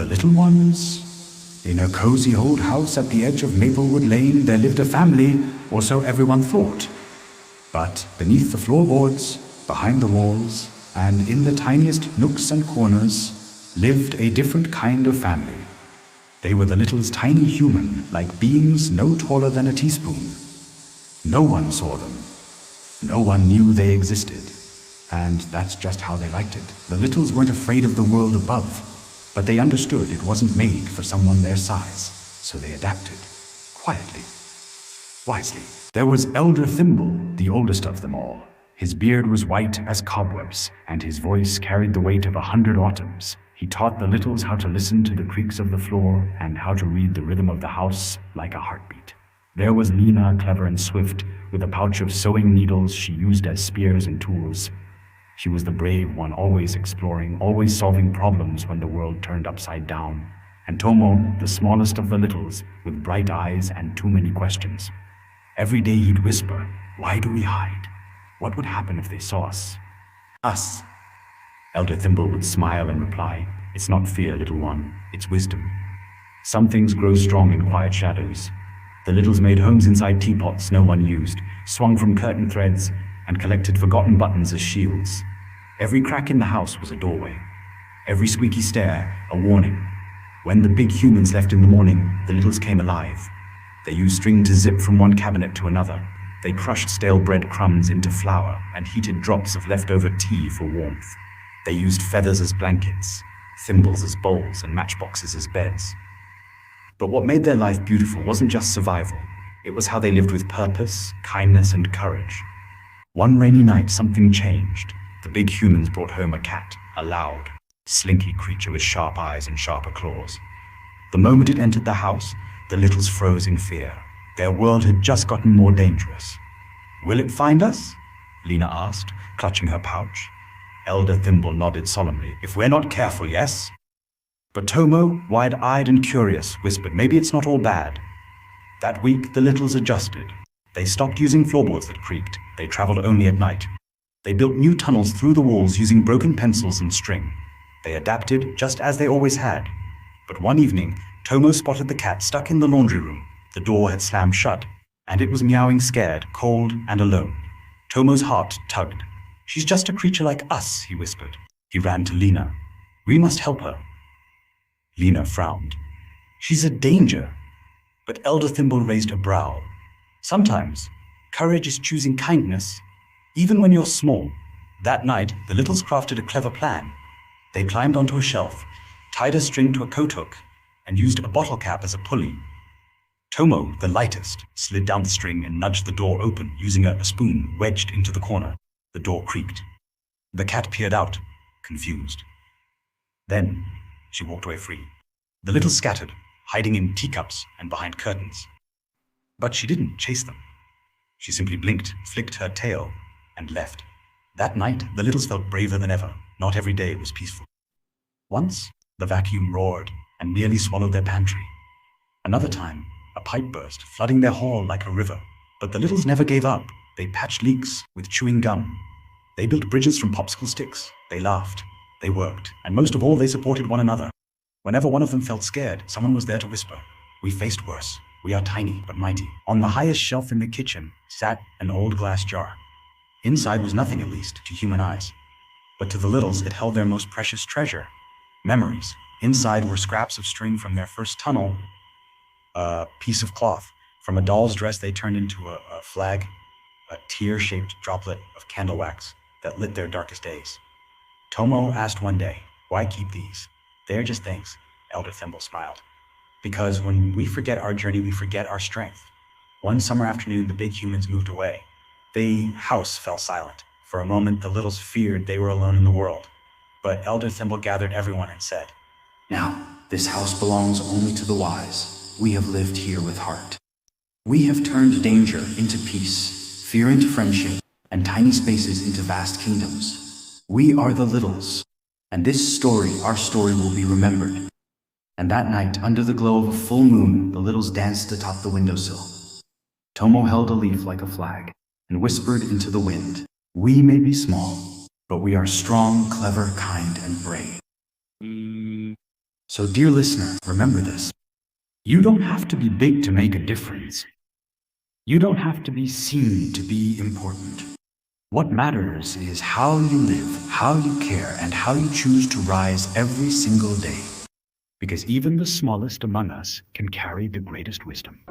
The little ones? In a cozy old house at the edge of Maplewood Lane, there lived a family, or so everyone thought. But beneath the floorboards, behind the walls, and in the tiniest nooks and corners, lived a different kind of family. They were the Littles' tiny human-like beings no taller than a teaspoon. No one saw them. No one knew they existed. And that's just how they liked it. The Littles weren't afraid of the world above, but they understood it wasn't made for someone their size, so they adapted, quietly, wisely. There was Elder Thimble, the oldest of them all. His beard was white as cobwebs, and his voice carried the weight of 100 autumns. He taught the Littles how to listen to the creaks of the floor and how to read the rhythm of the house like a heartbeat. There was Lena, clever and swift, with a pouch of sewing needles she used as spears and tools. She was the brave one, always exploring, always solving problems when the world turned upside down. And Tomo, the smallest of the Littles, with bright eyes and too many questions. Every day he'd whisper, "Why do we hide? What would happen if they saw us?" Us. Elder Thimble would smile and reply, "It's not fear, little one, it's wisdom. Some things grow strong in quiet shadows." The Littles made homes inside teapots no one used, swung from curtain threads, and collected forgotten buttons as shields. Every crack in the house was a doorway. Every squeaky stair, a warning. When the big humans left in the morning, the Littles came alive. They used string to zip from one cabinet to another. They crushed stale bread crumbs into flour and heated drops of leftover tea for warmth. They used feathers as blankets, thimbles as bowls, and matchboxes as beds. But what made their life beautiful wasn't just survival. It was how they lived with purpose, kindness, and courage. One rainy night, something changed. The big humans brought home a cat, a loud, slinky creature with sharp eyes and sharper claws. The moment it entered the house, the Littles froze in fear. Their world had just gotten more dangerous. "Will it find us?" Lena asked, clutching her pouch. Elder Thimble nodded solemnly. "If we're not careful, yes?" But Tomo, wide-eyed and curious, whispered, "Maybe it's not all bad." That week, the Littles adjusted. They stopped using floorboards that creaked. They traveled only at night. They built new tunnels through the walls using broken pencils and string. They adapted just as they always had. But one evening, Tomo spotted the cat stuck in the laundry room. The door had slammed shut, and it was meowing scared, cold, and alone. Tomo's heart tugged. "She's just a creature like us," he whispered. He ran to Lena. "We must help her." Lena frowned. "She's a danger." But Elder Thimble raised a brow. "Sometimes, courage is choosing kindness, even when you're small." That night, the Littles crafted a clever plan. They climbed onto a shelf, tied a string to a coat hook, and used a bottle cap as a pulley. Tomo, the lightest, slid down the string and nudged the door open using a spoon wedged into the corner. The door creaked. The cat peered out, confused. Then, she walked away free. The Littles scattered, hiding in teacups and behind curtains. But she didn't chase them. She simply blinked, flicked her tail, and left. That night, the Littles felt braver than ever. Not every day was peaceful. Once, the vacuum roared and nearly swallowed their pantry. Another time, a pipe burst, flooding their hall like a river. But the Littles never gave up. They patched leaks with chewing gum. They built bridges from popsicle sticks. They laughed. They worked. And most of all, they supported one another. Whenever one of them felt scared, someone was there to whisper, "We faced worse. We are tiny but mighty." On the highest shelf in the kitchen sat an old glass jar. Inside was nothing, at least, to human eyes. But to the Littles, it held their most precious treasure, memories. Inside were scraps of string from their first tunnel, a piece of cloth from a doll's dress they turned into a flag, a tear-shaped droplet of candle wax that lit their darkest days. Tomo asked one day, "Why keep these?" "They're just things," Elder Thimble smiled. "Because when we forget our journey, we forget our strength." One summer afternoon, the big humans moved away. The house fell silent. For a moment, the Littles feared they were alone in the world. But Elder Thimble gathered everyone and said, "Now, this house belongs only to the wise. We have lived here with heart. We have turned danger into peace, fear into friendship, and tiny spaces into vast kingdoms. We are the Littles, and this story, our story, will be remembered." And that night, under the glow of a full moon, the Littles danced atop the windowsill. Tomo held a leaf like a flag and whispered into the wind, "We may be small, but we are strong, clever, kind, and brave." So, dear listener, remember this. You don't have to be big to make a difference. You don't have to be seen to be important. What matters is how you live, how you care, and how you choose to rise every single day. Because even the smallest among us can carry the greatest wisdom.